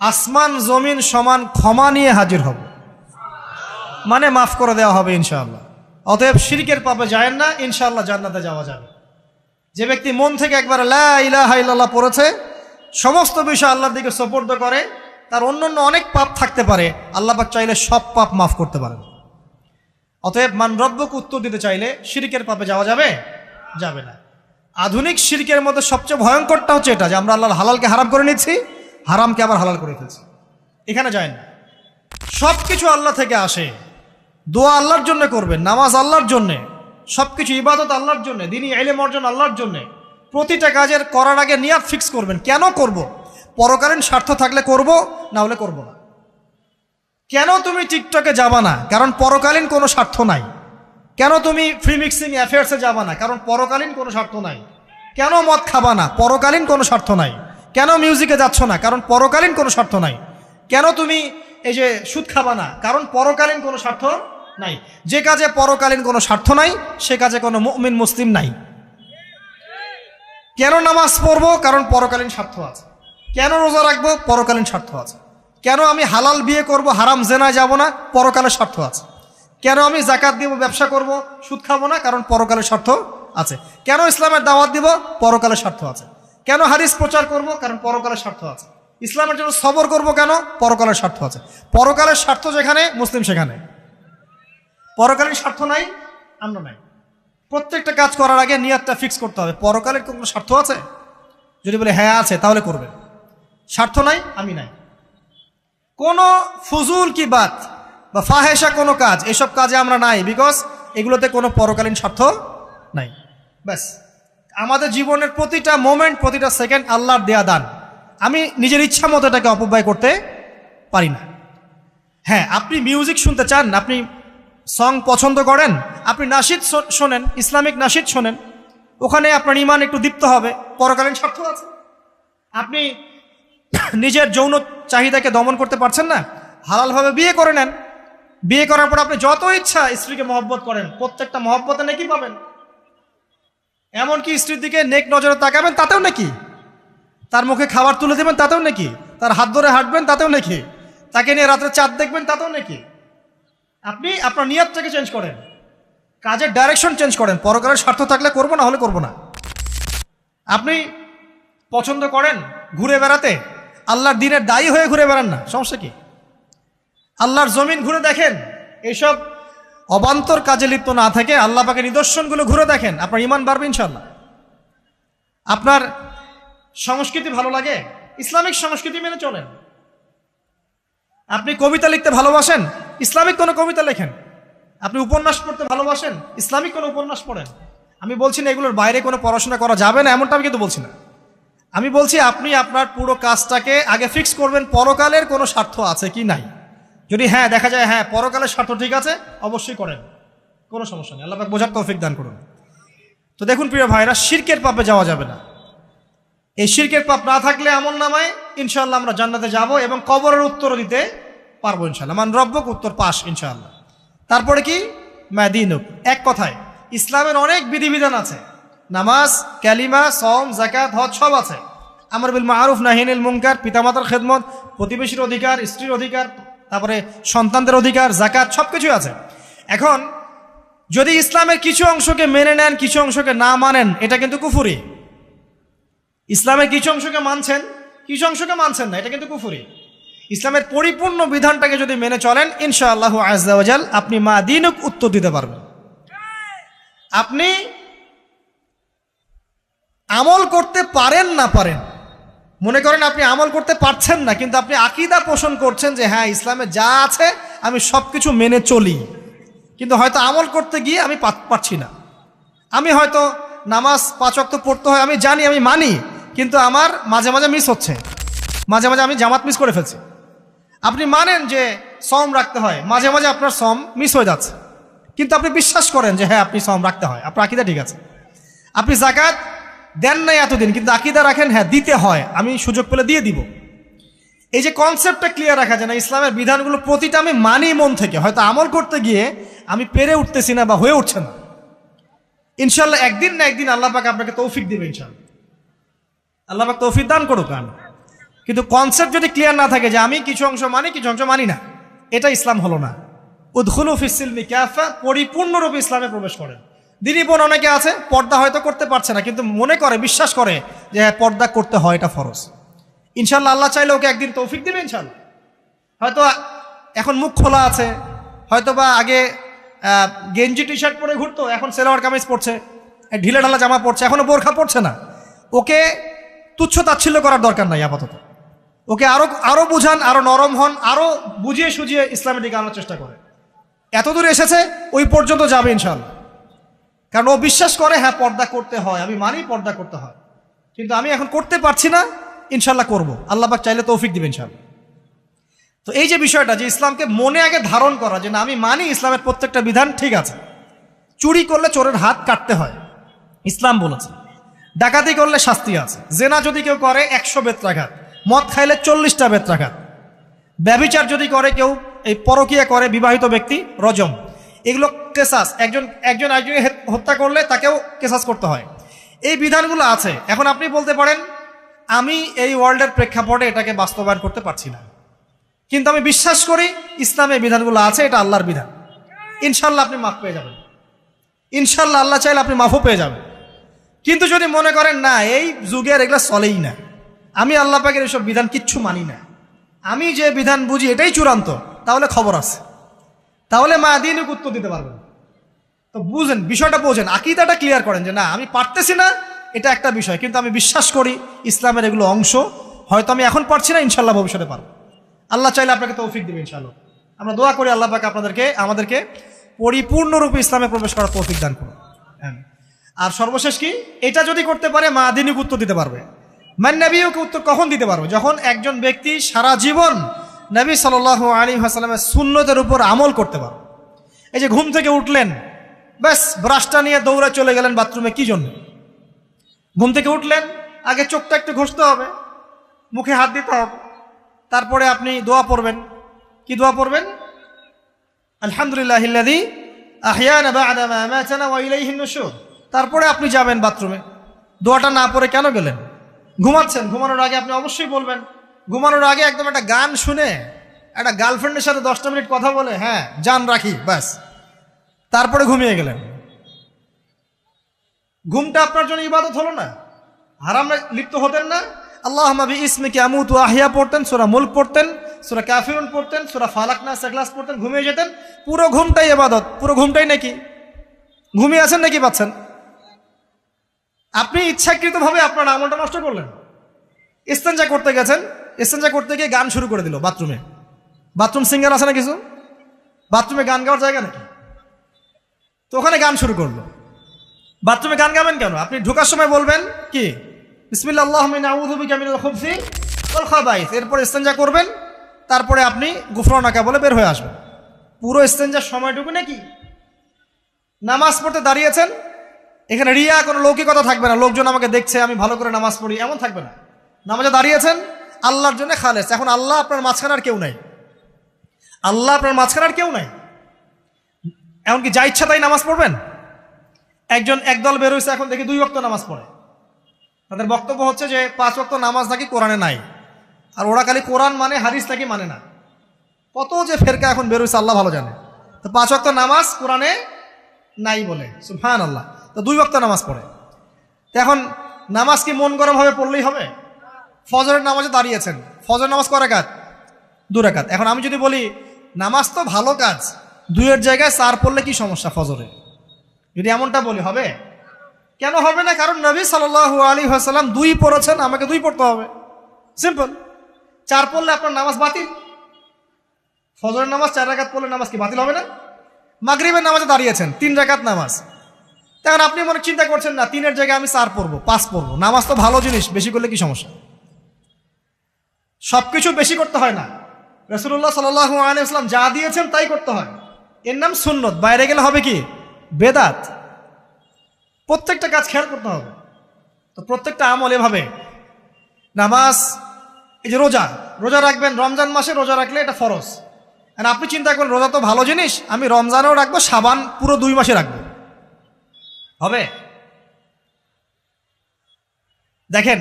আসমান জমিন সমান ক্ষমা নিয়ে হাজির হব, মানে মাফ করে দেওয়া হবে ইনশাআল্লাহ। অতএব শিরকের পাপে যায় না, ইনশাআল্লাহ জান্নাতে যাওয়া যাবে। যে ব্যক্তি মন থেকে একবার লা ইলাহা ইল্লাল্লাহ পড়েছে, সমস্ত বিষয় আল্লাহর দিকে সুপর্দ করে, তার অন্যান্য অনেক পাপ থাকতে পারে, আল্লাহ পাক চাইলে সব পাপ মাফ করতে পারেন। অতএব মান রব্বক উত্তর দিতে চাইলে শিরকের পাপে যাওয়া যাবে, যাবে না। আধুনিক শিরকের মধ্যে সবচেয়ে ভয়ঙ্করটা হচ্ছে এটা যে আমরা আল্লাহর হালালকে হারাম করে নিচ্ছি, হারামকে আবার হালাল করে ফেলছি। এখানে যায় না, সব কিছু আল্লাহ থেকে আসে। দোয়া আল্লাহর জন্য করবেন, নামাজ আল্লাহর জন্যে, সব কিছু ইবাদত আল্লাহর জন্যে, দ্বীনি ইলম অর্জন আল্লাহর জন্যে। প্রতিটা কাজের করার আগে নিয়াত ফিক্স করবেন, কেন করব? পরকালীন স্বার্থ থাকলে করব, না হলে করব না। কেন তুমি টিকটকে যাবা না? কারণ পরকালীন কোনো স্বার্থ নাই। কেন তুমি ফ্রি মিক্সিং অ্যাফেয়ার্সে যাবা না? কারণ পরকালীন কোনো স্বার্থ নাই। কেন মদ খাবা না? পরকালীন কোনো স্বার্থ নাই। কেন মিউজিকে যাচ্ছ না? কারণ পরকালীন কোনো স্বার্থ নাই। কেন তুমি এই যে সুদ খাবা না? কারণ পরকালীন কোনো স্বার্থ নাই। যে কাজে পরকালীন কোনো স্বার্থ নাই সে কাজে কোনো মুমিন মুসলিম নাই। কেন নামাজ পড়বো? কারণ পরকালীন স্বার্থ আছে। কেন রোজা রাখবো? পরকালীন স্বার্থ আছে। কেন আমি হালাল বিয়ে করব, হারাম জেনায় যাব না? পরকালের স্বার্থ আছে। কেন আমি যাকাত দিব, ব্যবসা করব, সুদ খাবো না? কারণ পরকালের স্বার্থ আছে। কেন ইসলামের দাওয়াত দিব? পরকালের স্বার্থ আছে। কেন হাদিস প্রচার করব? কারণ পরকালের স্বার্থ আছে। ইসলামের জন্য সবর করব কেন? পরকালের স্বার্থ আছে। পরকালের স্বার্থ যেখানে, মুসলিম সেখানে। পরকালীন স্বার্থ নাই, আমরা নাই। প্রত্যেকটা কাজ করার আগে নিয়তটা ফিক্স করতে হবে, পরকালের কোনো স্বার্থ আছে? যদি বলে হ্যাঁ আছে, তাহলে করবেন। স্বার্থ নাই, আমি নাই। কোনো ফুজুল কি বাত বা ফাহেসা কোনো কাজ, এসব কাজে আমরা নাই, বিকজ এগুলোতে কোনো পরকালীন স্বার্থ নাই। ব্যাস, আমাদের জীবনের প্রতিটা মোমেন্ট, প্রতিটা সেকেন্ড আল্লাহর দেয়া দান। আমি নিজের ইচ্ছা মতো এটাকে অপব্যয় করতে পারি না। হ্যাঁ, আপনি মিউজিক শুনতে চান, আপনি সং পছন্দ করেন, আপনি নাশিদ শোনেন, ইসলামিক নাশিদ শোনেন, ওখানে আপনার ইমান একটু দীপ্ত হবে, পরকালীন স্বার্থ আছে। আপনি নিজের যৌন চাহিদাকে দমন করতে পারছেন না, হালালভাবে বিয়ে করে নেন। বিয়ে করার পর আপনি যত ইচ্ছা স্ত্রীকে মহব্বত করেন, প্রত্যেকটা মহব্বতে নেকি পাবেন। এমনকি স্ত্রীর দিকে নেক নজরে তাকাবেন, তাতেও নাকি। তার মুখে খাবার তুলে দেবেন, তাতেও নাকি। তার হাত ধরে হাঁটবেন, তাতেও নাকি। তাকে নিয়ে রাত্রে চাঁদ দেখবেন, তাতেও নাকি। আপনি আপনার নিয়তটাকে চেঞ্জ করেন, কাজের ডাইরেকশন চেঞ্জ করেন। পরকালের স্বার্থ থাকলে করবো, না হলে করবো না। আপনি পছন্দ করেন ঘুরে বেড়াতে, আল্লাহর দিনের দায়ী হয়ে ঘুরে বেড়ান না, সমস্যা কি? আল্লাহর জমিন ঘুরে দেখেন, এইসব অবান্তর কাজে লিপ্ত না থেকে আল্লাহ পাকের নিদর্শনগুলো ঘুরে দেখেন, আপনার ঈমান বাড়বে ইনশাআল্লাহ। আপনার সংস্কৃতি ভালো লাগে, ইসলামিক সংস্কৃতি মেনে চলেন। আপনি কবিতা লিখতে ভালোবাসেন, ইসলামিক কোনো কবিতা লেখেন। আপনি উপন্যাস পড়তে ভালোবাসেন, ইসলামিক কোনো উপন্যাস পড়েন। আমি বলছি না এগুলোর বাইরে কোনো পড়াশোনা করা যাবে না, এমনটা আমি কিন্তু বলছি না। আমি বলছি আপনি আপনার পুরো কাজটাকে আগে ফিক্স করবেন পরকালের কোনো স্বার্থ আছে কি নাই। যদি হ্যাঁ দেখা যায় হ্যাঁ পরকালের স্বার্থ ঠিক আছে, অবশ্যই করেন, কোনো সমস্যা নেই। আল্লাহ পাক বোঝার তৌফিক দান করুন। তো দেখুন প্রিয় ভাইরা, শিরকের পাপে যাওয়া যাবে না। এই শিরকের পাপ না থাকলে আমল নামায় ইনশাআল্লাহ আমরা জান্নাতে যাব এবং কবরের উত্তর দিতে পারবো ইনশাআল্লাহ। মান রব্বক, উত্তর পাস ইনশাআল্লাহ। তারপরে কি? মাদিনুক। এক কথায় ইসলামের অনেক বিধিবিধান আছে, নামাজ, কালিমা, সওম, যাকাত, হজ সব আছে। আমর বিল মারুফ, নাহি আনিল মুনকার, পিতামাতার খেদমত, প্রতিবেশীর অধিকার, স্ত্রীর অধিকার, তারপরে সন্তানদের অধিকার, যাকাত সব কিছুই আছে। এখন যদি ইসলামের কিছু অংশকে মেনে নেন, কিছু অংশকে না মানেন, এটা কিন্তু কুফরি। ইসলামের কিছু অংশকে মানছেন, কিছু অংশকে মানছেন না, এটা কিন্তু কুফরি। ইসলামের পরিপূর্ণ বিধানটাকে যদি মেনে চলেন ইনশাআল্লাহু আযজা ওয়া জাল আপনি মাদিনুক উত্তর দিতে পারবেন। আপনি আমল করতে পারেন না পারেন, মনে করেন আপনি আমল করতে পারছেন না, কিন্তু আপনি আকীদা পোষণ করছেন যে হ্যাঁ ইসলামে যা আছে আমি সব কিছু মেনে চলি, কিন্তু হয়তো আমল করতে গিয়ে আমি পারছি না। আমি হয়তো নামাজ 5 ওয়াক্ত পড়তে হয়, আমি জানি, আমি মানি, কিন্তু আমার মাঝে মাঝে মিস হচ্ছে, মাঝে মাঝে আমি জামাত মিস করে ফেলছি। আপনি মানেন যে সওম রাখতে হয়, মাঝে মাঝে আপনার সওম মিস হয়ে যাচ্ছে, কিন্তু আপনি বিশ্বাস করেন যে হ্যাঁ আপনি সওম রাখতে হয়, আপনার আকীদা ঠিক আছে। আপনি যাকাত দেন নাই এতদিন, কিন্তু আকীদা রাখেন হ্যাঁ দিতে হয়, আমি সুযোগ পেলে দিয়ে দিব। এই যে কনসেপ্টটা ক্লিয়ার রাখা যায় না, ইসলামের বিধানগুলো প্রতিটা আমি মানি মন থেকে, হয়তো আমল করতে গিয়ে আমি পেরে উঠতেছি না বা হয়ে উঠছে না। ইনশাল্লাহ একদিন না একদিন আল্লাহ পাক আপনাকে তৌফিক দিবে ইনশাল্লাহ, আল্লাহ পাক তৌফিক দান করুক। কিন্তু কনসেপ্ট যদি ক্লিয়ার না থাকে যে আমি কিছু অংশ মানি কিছু অংশ মানি না, এটা ইসলাম হলো না। উদখুলু ফিস-সিলমি কাফা, পরিপূর্ণরূপে ইসলামে প্রবেশ করেন। দিনী বোন অনেকে আছে পর্দা হয়তো করতে পারছে না, কিন্তু মনে করে, বিশ্বাস করে যে হ্যাঁ পর্দা করতে হয়, এটা ফরজ। ইনশাল্লাহ আল্লাহ চাইলে ওকে একদিন তৌফিক দিবে ইনশাল্লাহ। হয়তো এখন মুখ খোলা আছে, হয়তো বা আগে গেঞ্জি টি শার্ট পরে ঘুরতো, এখন সেলোয়ার কামিজ পরছে, ঢিলে ঢালা জামা পরছে, এখনো বোরখা পরছে না। ওকে তুচ্ছ তাচ্ছিল্য করার দরকার নাই আপাতত, ওকে আরো বুঝান, আরো নরম হন, আরো বুঝিয়ে সুঝিয়ে ইসলামের দিকে আনার চেষ্টা করে। এতদূর এসেছে, ওই পর্যন্ত যাবে ইনশাল্লাহ, কারণ ও বিশ্বাস করে হ্যাঁ পর্দা করতে হয়, আমি মানি পর্দা করতে হয়, কিন্তু আমি এখন করতে পারছি না, ইনশাল্লাহ করব, আল্লাহ পাক চাইলে তৌফিক দিবেন ইনশাল্লাহ। তো এই যে বিষয়টা, যে ইসলামকে মনে আগে ধারণ করা, যে না আমি মানি ইসলামের প্রত্যেকটা বিধান ঠিক আছে। চুরি করলে চোরের হাত কাটতে হয়, ইসলাম বলেছে। ডাকাতি করলে শাস্তি আছে। জেনা যদি কেউ করে 100 বেত্রাঘাত, মদ খাইলে 40টা বেত্রাঘাত, ব্যভিচার যদি করে কেউ, এই পরকীয়া করে বিবাহিত ব্যক্তি, রজম। এগুলো কেসাস, একজন হত্যা করলে তাকেও কেসাস করতে হয়। এই বিধানগুলো আছে। এখন আপনি বলতে পারেন আমি এই ওয়ার্ল্ডের প্রেক্ষাপটে এটাকে বাস্তবায়ন করতে পারছি না, কিন্তু আমি বিশ্বাস করি ইসলামের বিধানগুলো আছে, এটা আল্লাহর বিধান। ইনশাল্লাহ আপনি মাফ পেয়ে যাবেন, ইনশাল্লাহ আল্লাহ চাইলে আপনি মাফও পেয়ে যাবেন। কিন্তু যদি মনে করেন না এই যুগের এগুলো চলেই না, আমি আল্লাহ পাকের এসব বিধান কিচ্ছু মানি না, আমি যে বিধান বুঝি এটাই চূড়ান্ত, তাহলে খবর আছে, তাহলে মাদিনুক উত্তর দিতে পারবেন। তো বুঝেন, বিষয়টা বোঝেন, আকীদাটা ক্লিয়ার করেন যে না আমি পারতেছি না, এটা একটা বিষয়, কিন্তু আমি বিশ্বাস করি ইসলামের এগুলো অংশ, হয়তো আমি এখন পারছি না, ইনশাল্লাহ ভবিষ্যতে পারবো। আল্লাহ চাইলে আপনাকে তৌফিক দিবে ইনশাআল্লাহ। আমরা দোয়া করি আল্লাহ পাক আমাদেরকে পরিপূর্ণরূপে ইসলামে প্রবেশ করার তৌফিক দান করুন। আর সর্বশেষ কি, এটা যদি করতে পারে মাদিনুক উত্তর দিতে পারবে। মান নবিয়ুকে উত্তর কখন দিতে পারবে? যখন একজন ব্যক্তি সারা জীবন নবী সাল্লাল্লাহু আলাইহি ওয়াসাল্লামের সুন্নতের উপর আমল করতে পারবে। এই যে ঘুম থেকে উঠলেন, ব্যাস ব্রাশটা নিয়ে দৌড়ে চলে গেলেন বাথরুমে, কি জন্য? ঘুম থেকে উঠলেন, আগে চোখটা একটু ঘষতে হবে, মুখে হাত দিতে হবে, তারপরে আপনি দোয়া পড়বেন। কি দোয়া পড়বেন? আলহামদুলিল্লাহিল্লাযী আহইয়ানা বা'দা মা আমাতানা ওয়া ইলাইহিন নুশুর। তারপরে আপনি যাবেন বাথরুমে। দোয়াটা না পড়ে কেন গেলেন? ঘুমাচ্ছেন, ঘুমানোর আগে আপনি অবশ্যই বলবেন। ঘুমানোর আগে একদম একটা গান শুনে, একটা গার্লফ্রেন্ডের সাথে 10টা মিনিট কথা বলে হ্যাঁ জান রাখি, ব্যাস, তারপরে ঘুমিয়ে গেলেন। ঘুমটা আপনার জন্য ইবাদত হলো না? হারামে লিপ্ত হতেন না? আল্লাহুম্মা বিইসমিকা আমুতু ওয়া আহইয়া পড়তেন, সূরা মুলক পড়তেন, সূরা কাফিরুন পড়তেন, সূরা ফালাক নাস ইখলাস পড়তেন, ঘুমিয়ে যেতেন। পুরো ঘুমটাই ইবাদত, পুরো ঘুমটাই নাকি? ঘুমিয়ে আছেন নাকি পাচ্ছেন? আপনি ইচ্ছাকৃতভাবে আপনার আমলটা নষ্ট করলেন। ইস্তেঞ্জা করতে গেছেন, ইস্তেঞ্জা করতে গিয়ে গান শুরু করে দিল বাথরুমে। বাথরুম সিঙ্গার আছে না কিছু? বাথরুমে গান গাওয়ার জায়গা নাকি? তো ওখানে গান শুরু করলো। বাথরুমে গান গাবেন কেন? আপনি ঢোকার সময় বলবেন কি, বিসমিল্লাহ আল্লাহুম্মা ইন্নী আউযু বিকা মিনাল খুবসি ওয়াল খাবাইস। এরপর ইস্তেঞ্জা করবেন, তারপরে আপনি গুফরানাকা বলে বের হয়ে আসবেন। পুরো ইস্তেঞ্জার সময়টুকু নাকি? নামাজ পড়তে দাঁড়িয়েছেন, এখানে রিয়া কোনো লৌকিকতা থাকবে না, লোকজন আমাকে দেখছে আমি ভালো করে নামাজ পড়ি, এমন থাকবে না। নামাজে দাঁড়িয়েছেন আল্লাহর জন্য খালেস। এখন আল্লাহ আপনার মাঝখানে আর কেউ নাই, আল্লাহ আপনার মাঝখানে আর কেউ নাই। এমনকি যা ইচ্ছা তাই নামাজ পড়বেন? একদল বের হয়েছে, এখন দেখি 2 ওয়াক্ত নামাজ পড়ে। তাদের বক্তব্য হচ্ছে যে 5 ওয়াক্ত নামাজ নাকি কোরআনে নাই, আর ওরা খালি কোরআন মানে হাদিস নাকি মানে না। কত যে ফেরকা এখন বের হয়েছে আল্লাহ ভালো জানে। তো 5 ওয়াক্ত নামাজ কোরআনে নাই বলে, সুবহানাল্লাহ। তো 2 ওয়াক্ত নামাজ পড়ে। তো এখন নামাজ কি মন গরম হবে পড়লেই হবে? ফজরের নামাজে দাঁড়িয়েছেন, ফজর নামাজ কয় রাকাত? 2 রাকাত। এখন আমি যদি বলি নামাজ তো ভালো কাজ, 2-এর জায়গায় 4 পড়লে কি সমস্যা ফজরে? যদি এমনটা বলি হবে? কেন হবে না? কারণ নবী সাল্লাল্লাহু আলাইহি ওয়াসাল্লাম 2 পড়েছেন, আমাকে 2 পড়তে হবে, সিম্পল। 4 পড়লে আপনার নামাজ বাতিল। ফজরের নামাজ 4 রাকাত পড়লে নামাজ কি বাতিল হবে না? মাগরিবের নামাজে দাঁড়িয়েছেন, 3 রাকাত নামাজ। তখন আপনি মনে চিন্তা করছেন না 3-এর জায়গায় আমি 4 পড়বো, 5 পড়বো। নামাজ তো ভালো জিনিস, বেশি করলে কি সমস্যা? সবকিছু বেশি করতে হয় না। রাসূলুল্লাহ সাল্লাল্লাহু আলাইহি ওয়াসাল্লাম যা দিয়েছেন তাই করতে হয়, এর নাম সুন্নত। বাইরে গেলে হবে কি? বেদাত। প্রত্যেকটা কাজ খেয়াল করতে হবে। তো প্রত্যেকটা আমল এভাবে। নামাজ, এই যে রোজা রাখবেন, রমজান মাসে রোজা রাখলে এটা ফরজ। আর আপনি চিন্তা করেন রোজা তো ভালো জিনিস, আমি রমজানেও রাখবো, শাবান পুরো 2 মাসে রাখবো, হবে? দেখেন,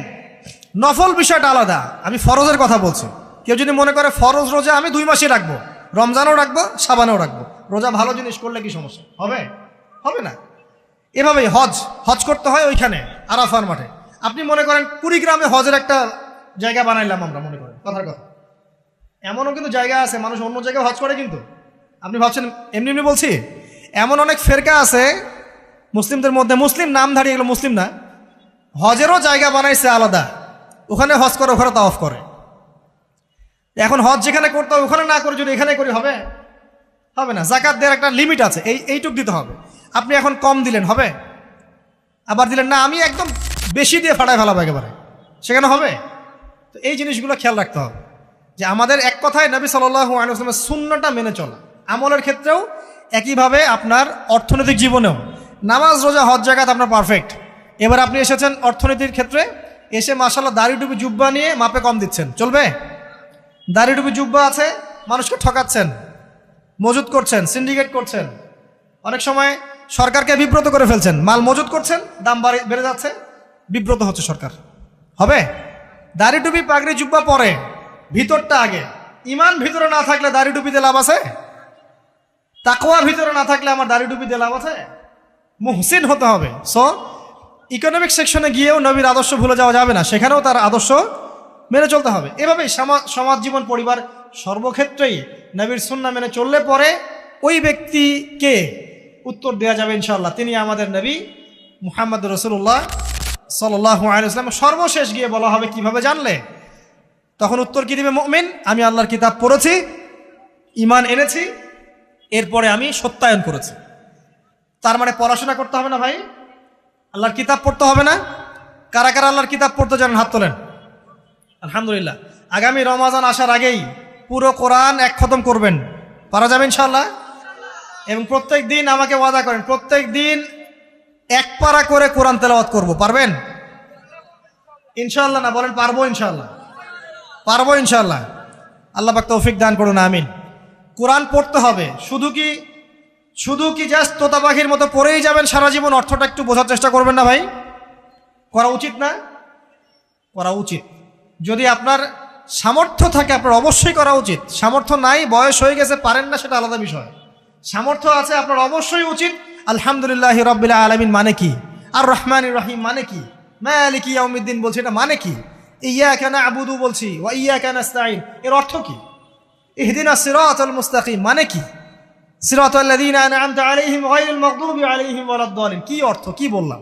নফল বিষয়টা আলাদা, আমি ফরজের কথা বলছি। কেউ যদি মনে করে ফরজ রোজা আমি 2 মাসে রাখবো, রমজানও রাখবো, শাবানেও রাখবো, রোজা ভালো জিনিস করলে কি সমস্যা হবে? হবে না। এভাবেই হজ করতে হয় ওইখানে আরাফার মাঠে। আপনি মনে করেন কুড়িগ্রামে হজের একটা জায়গা বানাইলাম আমরা, মনে করেন কথার কথা, এমনও কিন্তু জায়গা আছে মানুষ অন্য জায়গায় হজ করে। কিন্তু আপনি ভাবছেন এমনি এমনি বলছি, এমন অনেক ফেরকা আছে মুসলিমদের মধ্যে, মুসলিম নামধারী, এগুলো মুসলিম না, হজেরও জায়গা বানাইছে আলাদা, ওখানে হজ করে, ওখানে তাওয়াফ করে। এখন হজ যেখানে করতে হবে ওখানে না করে যদি এখানে করি হবে? হবে না। যাকাত দেওয়ার একটা লিমিট আছে, এইটুক দিতে হবে। আপনি এখন কম দিলেন হবে, আবার দিলেন না আমি একদম বেশি দিয়ে ফাটায় ফেলাবো একেবারে, সেখানে হবে? তো এই জিনিসগুলো খেয়াল রাখতে হবে যে আমাদের এক কথায় নবী সাল্লাল্লাহু আলাইহি ওয়াসাল্লামের সুন্নাহটা মেনে চলা। আমলের ক্ষেত্রেও একইভাবে, আপনার অর্থনৈতিক জীবনেও নামাজ রোজা হজ জাকাত আপনার পারফেক্ট। এবার আপনি এসেছেন অর্থনীতির ক্ষেত্রে, এসে মাশাআল্লাহ দাড়ি টুপি জুব্বা নিয়ে মাপে কম দিচ্ছেন, চলবে? দাড়ি টুপি জুব্বা আছে, মানুষকে ঠকাচ্ছেন, মজুত করছেন, সিন্ডিকেট করছেন, অনেক সময় সরকারকে বিব্রত করে ফেলছেন, মাল মজুত করছেন, দাম বেড়ে যাচ্ছে, বিব্রত হচ্ছে সরকার, হবে? দাড়ি টুপি পাগড়ি জুব্বা পরে, ভিতরটা আগে। ইমান ভিতরে না থাকলে দাড়ি টুপি দিয়ে লাভ আছে? তাকওয়া ভিতরে না থাকলে আমার দাড়ি টুপি দিয়ে লাভ আছে? মুহসিন হতে হবে। সো ইকোনমিক সেকশনে গিয়েও নবীর আদর্শ ভুলে যাওয়া যাবে না, সেখানেও তার আদর্শ মেনে চলতে হবে। এভাবেই সমাজ জীবন, পরিবার, সর্বক্ষেত্রেই নবীর সুন্নাহ মেনে চললে পরে ওই ব্যক্তিকে উত্তর দেওয়া যাবে ইনশাআল্লাহ, তিনি আমাদের নবী মুহাম্মদ রাসূলুল্লাহ সাল্লাল্লাহু আলাইহি ওয়াসাল্লাম। সর্বশেষ গিয়ে বলা হবে কিভাবে জানলে? তখন উত্তর কি দিবে? মুমিন, আমি আল্লাহর কিতাব পড়েছি, ঈমান এনেছি, এরপরে আমি সত্যায়ন করেছি। তার মানে পড়াশোনা করতে হবে না ভাই, আল্লাহর কিতাব পড়তে হবে না? কারা কারা আল্লাহর কিতাব পড়তে জানেন হাত তোলেন? আলহামদুলিল্লাহ। আগামী রমাজান আসার আগেই পুরো কোরআন এক খতম করবেন, পারা যাবে ইনশাআল্লাহ? এবং প্রত্যেক দিন আমাকে ওয়াদা করেন, প্রত্যেক দিন 1 পারা করে কোরআন তেলাওয়াত করব, পারবেন ইনশাআল্লাহ? না বলেন পারবো ইনশাআল্লাহ? পারবো ইনশাআল্লাহ। আল্লাহ পাক তৌফিক দান করুন, আমিন। কোরআন পড়তে হবে, শুধু কি জাস্ট তোতা পাখির মতো পড়েই যাবেন সারা জীবন? অর্থটা একটু বোঝার চেষ্টা করবেন না ভাই? করা উচিত না? করা উচিত। যদি আপনার সামর্থ্য থাকে আপনার অবশ্যই করা উচিত। সামর্থ্য নাই, বয়স হয়ে গেছে, পারেন না, সেটা আলাদা বিষয়। সামর্থ্য আছে আপনার অবশ্যই উচিত। আলহামদুলিল্লাহি রাব্বিল আলামিন মানে কি? আর রহমানির রহিম মানে কি? মালিকি ইয়াউমিদ্দিন বলছে, এটা মানে কি? ইয়াকা না'বুদু বলছি, ওয়া ইয়াকা নাস্তাঈন, এর অর্থ কি? ইহদিনাস সিরাতাল মুস্তাকিম মানে কি? সিরাতাল্লাযীনা আন'আমতা আলাইহিম গায়রিল মাগদুবি আলাইহিম ওয়ালাদ-দালিন, কি অর্থ, কি বললাম?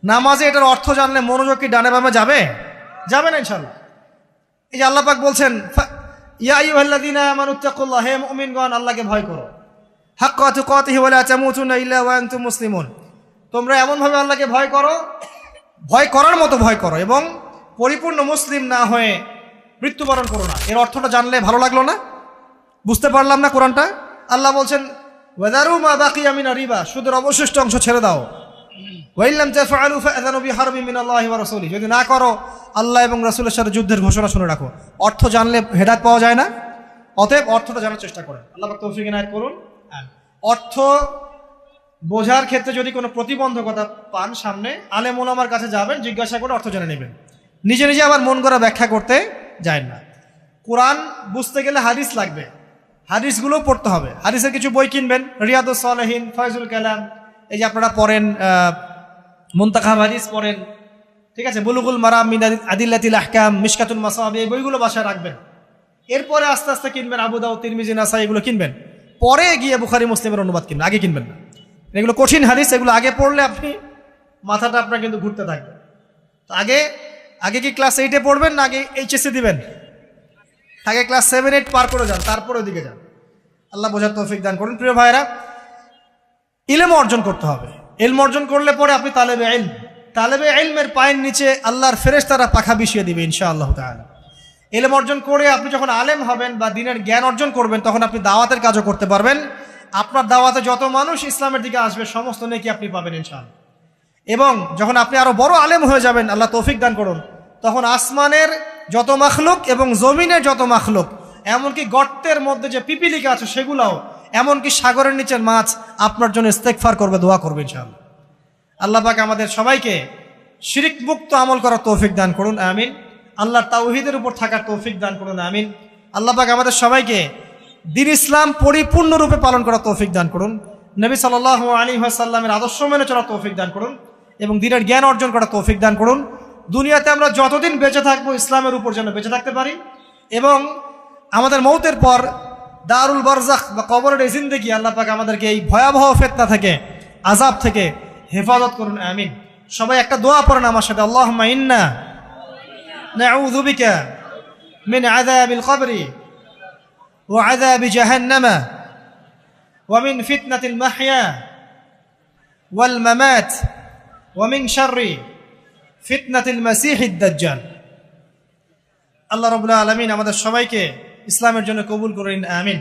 নামাজে এটার অর্থ জানলে মনোযোগ কি ডানে বামে যাবে? যাবে না ইনশাআল্লাহ। এই যে আল্লাহ পাক বলছেন, ইয়া আইয়ুহাল্লাযীনা আমানুত্তাকুল্লাহ, হে মুমিনগণ আল্লাহকে ভয় করো, হাক্কা তুকাতিহি ওয়া লা তামুতুন্না ইল্লা ওয়া আনতুম মুসলিমুন, তোমরা এমনভাবে আল্লাহকে ভয় করো, ভয় করার মতো ভয় করো এবং পরিপূর্ণ মুসলিম না হয়ে মৃত্যুবরণ করো না। এর অর্থটা জানলে ভালো লাগলো না? বুঝতে পারলাম না কোরআনটা? আল্লাহ বলছেন ওয়াদারু মা বাকিয়া মিনার রিবা, সুদের অবশিষ্ট অংশ ছেড়ে দাও। ওয়া ইল্লাম তাফআলু ফাআযানু বিহারবিন মিনাল্লাহি ওয়া রাসূলিহি, যদি না করো আল্লাহ এবং রাসূলের সাথে যুদ্ধের ঘোষণা শুনে রাখো। অর্থ জানলে হেদায়েত পাওয়া যায় না? অতএব অর্থটা জানার চেষ্টা করেন। আল্লাহ পাক তৌফিক ইনায়েত করুন। অর্থ বোঝার ক্ষেত্রে যদি কোনো প্রতিবন্ধকতা পান সামনে, আলেম ওলামার কাছে যাবেন, জিজ্ঞাসা করে অর্থ জেনে নেবেন। নিজে নিজে আবার মন করা ব্যাখ্যা করতে যায় না। কোরআন বুঝতে গেলে হাদিস লাগবে, হাদিসগুলো পড়তে হবে। হাদিসের কিছু বই কিনবেন, রিয়াদুস সালেহিন, ফয়জুল কালাম, এই যে আপনারা পড়েন, মুনতাখাব হাদিস পড়েন, ঠিক আছে, বুলুগুল মারাম মিন আদিল্লাতিল আহকাম, মিশকাতুল মাসাবি, এই বইগুলো বাসায় রাখবেন। এরপরে আস্তে আস্তে কিনবেন আবু দাউদ, তিরমিজি, নাসাই, এগুলো কিনবেন। পরে গিয়ে বুখারী মুসলিমের অনুবাদ কিনবেন, আগে কিনবেন না। এগুলো কঠিন হাদিস, এগুলো আগে পড়লে আপনি মাথাটা আপনার কিন্তু ঘুরতে থাকবে। তো আগে কি ক্লাস 8-এ পড়বেন না আগে এইচএসসি দিবেন? আগে ক্লাস 7-8 পার করে যান, তারপরে ওদিকে যান। আল্লাহ বোঝার তৌফিক দান করুন। প্রিয় ভাইরা, ইলম অর্জন করতে হবে। ইলম অর্জন করলে পরে আপনি তালেবে ইলম, তালেবে ইলমের পায়ের নিচে আল্লাহর ফেরেশতারা পাখা বিছিয়ে দিবে ইনশাআল্লাহ তাআলা। ইলম অর্জন করে আপনি যখন আলেম হবেন বা দ্বীনের জ্ঞান অর্জন করবেন, তখন আপনি দাওয়াতের কাজও করতে পারবেন। আপনার দাওয়াতে যত মানুষ ইসলামের দিকে আসবে সমস্ত নেকি আপনি পাবেন ইনশাআল্লাহ। এবং যখন আপনি আরো বড় আলেম হয়ে যাবেন, আল্লাহ তৌফিক দান করুন, তখন আসমানের যত মাখলুক এবং জমিনের যত মাখলুক, এমনকি গর্তের মধ্যে যে পিপিলিকা আছে সেগুলাও, এমনকি সাগরের নিচের মাছ আপনার জন্য ইস্তেগফার করবে, দোয়া করবে ইনশাআল্লাহ। আল্লাহ পাক আমাদের সবাইকে শিরক মুক্ত আমল করার তৌফিক দান করুন, আমিন। আল্লাহর তাওহীদের উপর থাকার তৌফিক দান করুন, আমিন। আল্লাহ পাক আমাদের সবাইকে দ্বীন ইসলাম পরিপূর্ণরূপে পালন করার তৌফিক দান করুন, নবী সাল্লাল্লাহু আলাইহি ওয়াসাল্লামের আদর্শ মেনে চলার তৌফিক দান করুন এবং দ্বীনের জ্ঞান অর্জন করার তৌফিক দান করুন। দুনিয়াতে আমরা যতদিন বেঁচে থাকবো ইসলামের উপর যেন বেঁচে থাকতে পারি এবং আমাদের মৌতের পর দারুল বারজাখ বা কবরের এই জিন্দেগি, আল্লাহ পাক আমাদেরকে এই ভয়াবহ ফিতনা থেকে, আযাব থেকে হেফাজত করুন, আমিন। সবাই একটা দোয়া পড়েন আমার সাথে, আল্লাহুম্মা ইন্না নাউযু বিকা মিন আযাবিল কবরি ওয়া আযাবি জাহান্নামা ওয়া মিন ফিতনাতিল মাহইয়া ওয়াল মামাত ওয়া মিন শাররি ফিতনাতিল মাসিহিদ দাজ্জাল। আল্লাহ রাব্বুল আলামিন আমাদের সবাইকে ইসলামের জন্য কবুল করেন, আমিন।